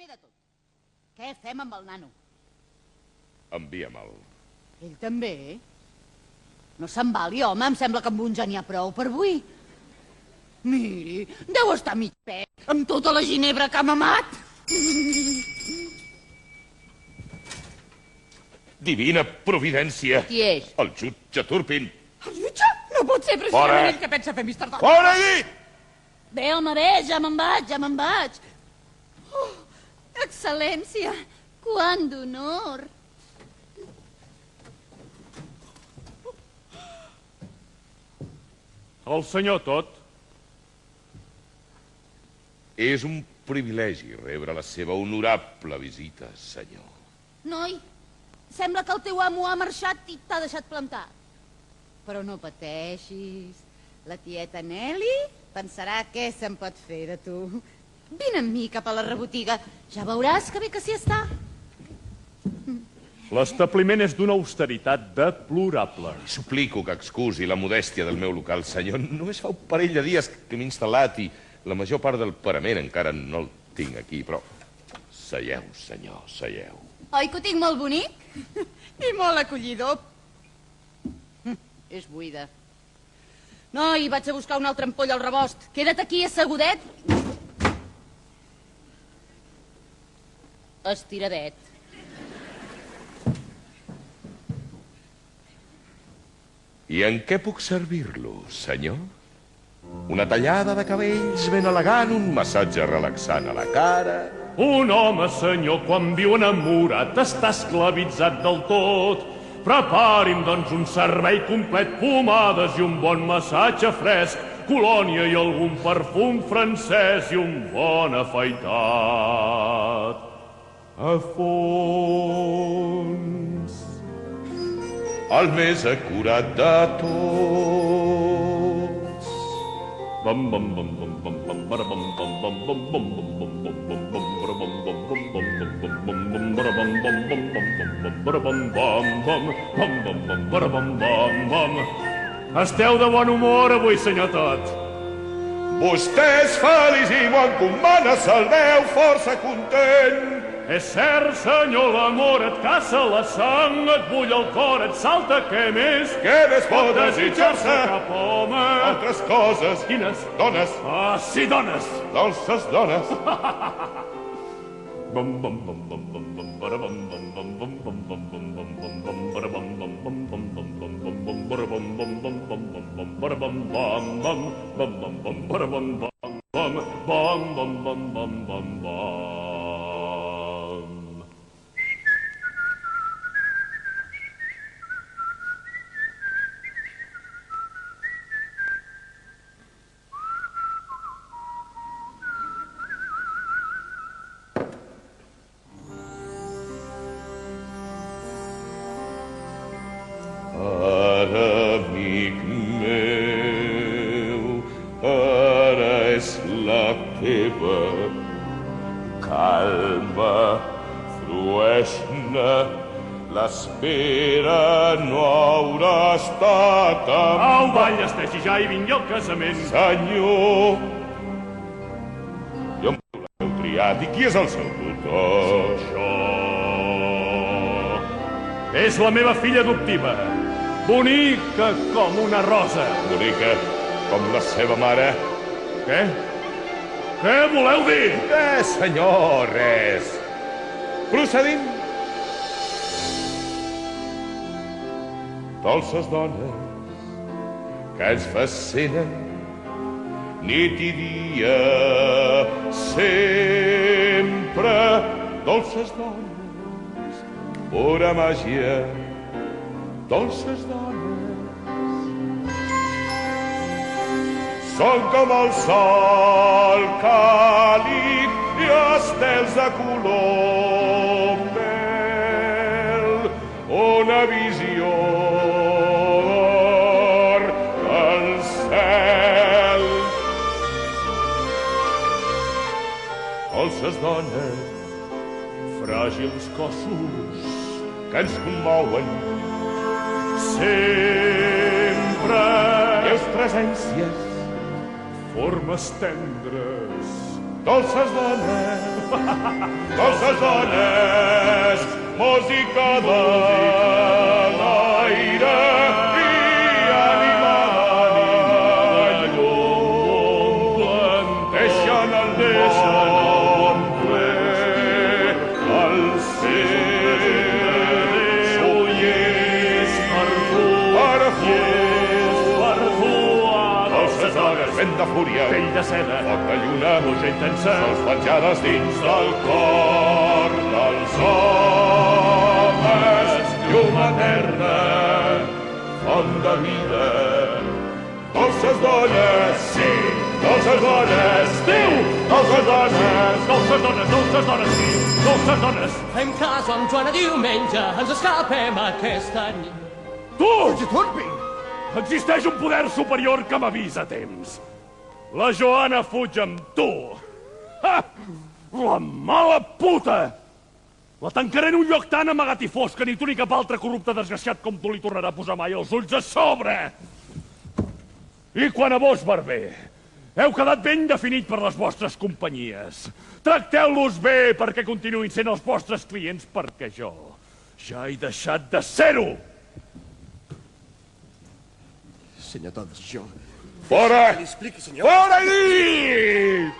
primer de tot, què fem amb el nano? Envia-me'l. Ell també? No s'embali, home, em sembla que amb un ja n'hi ha prou per avui. Miri, deu estar mig pet amb tota la ginebra que ha mamat. Divina providència. Qui és? El jutge Turpin. El jutge? No pot ser precisament ell que pensa fer Mr. Dog. Fora, he dit! Bé, home, bé, ja me'n vaig. Oh, excel·lència, quant d'honor. El senyor Tot. És un privilegi rebre la seva honorable visita, senyor. Noi, sembla que el teu amo ha marxat i t'ha deixat plantat. Però no pateixis. La tieta Nelly pensarà què se'n pot fer de tu. Vine amb mi cap a la rebotiga. Ja veuràs que bé que s'hi està. L'establiment és d'una austeritat deplorable. Suplico que excusi la modèstia del meu local, senyor. Només fa un parell de dies que m'he instal·lat i la major part del parament encara no el tinc aquí, però... Seieu, senyor, seieu. Oi que ho tinc molt bonic? I molt acollidor. És buida. Noi, vaig a buscar una altra ampolla al rebost. Queda't aquí assegudet. Estiradet. I en què puc servir-lo, senyor? Una tallada de cabells ben elegant, un massatge relaxant a la cara... Un home, senyor, quan viu enamorat, està esclavitzat del tot. Prepari'm, doncs, un servei complet, pomades i un bon massatge fresc, colònia i algun perfum francès i un bon afaitat. A fons... El més acurat de tots. Bam bam bam bam bam bam bam bam bam bam bam bam bam. Esteu de bon humor avui, senyor Tot. Vostè és feliç i m'ho encomana, se'l veu força content. És cert, senyor, l'amor et caça la sang, et bull el cor, et salta, què més? Què més pot desitjar-se? Cap home. Altres coses. Quines? Dones. Ah, sí, dones. Dolces dones. Bam bam bam bam bam bam bara bam bam bam bam bam bam bam bam bam bam bara bam bam bam bam bam bam bam bam bara bam bam bam bam bam bam bara bam bam bam bam bam bam bara bam bam bam bam bam bam bam bam bam. Ara, amic meu, ara és la teva calma, frueix-ne, l'espera no haurà estat amb... Au, balla, estegi ja i vingui al casament. Senyor, jo l'heu triat, i qui és el seu tutor? Això... És la meva filla adoptiva, bonica com una rosa. Bonica com la seva mare. Què? Què voleu dir? Senyor, res. Procedim. Dolces dones que ens fascinen nit i dia, sempre. Dolces dones, pura màgia, dolces dones. Són com el sol càlid i estels de color mel, una visió del cel. Dolces dones, fràgils cossos que ens commouen sempre. Lleus presències, formes tendres Dolces dones, música de l'aire i ànima de llum. Deixen el món ple al seu ullers per tu. Dolces dones, vent de fúria, Pell de seda, foc de lluna, pluja intensa, sols penjades dins del cor dels homes. Llum eterna, font de vida. Dolces dones, sí, dolces dones, Déu! dolces dones. Dolces dones, sí, dolces dones. Fem cas amb Joana diumenge, ens escapem aquesta nit. Tu! Existeix un poder superior que m'avisa a temps. La Joana fuig amb tu. Ha! La mala puta! La tancaré en un lloc tan amagat i fosc que ni tu ni cap altre corrupte desgraciat com tu li tornarà a posar mai els ulls a sobre. I quan a vos, barber, heu quedat ben definit per les vostres companyies. Tracteu-los bé perquè continuïn sent els vostres clients, perquè jo ja he deixat de ser-ho. Senyor Todd, jo... Fora! Que li expliqui, senyor. Fora dit!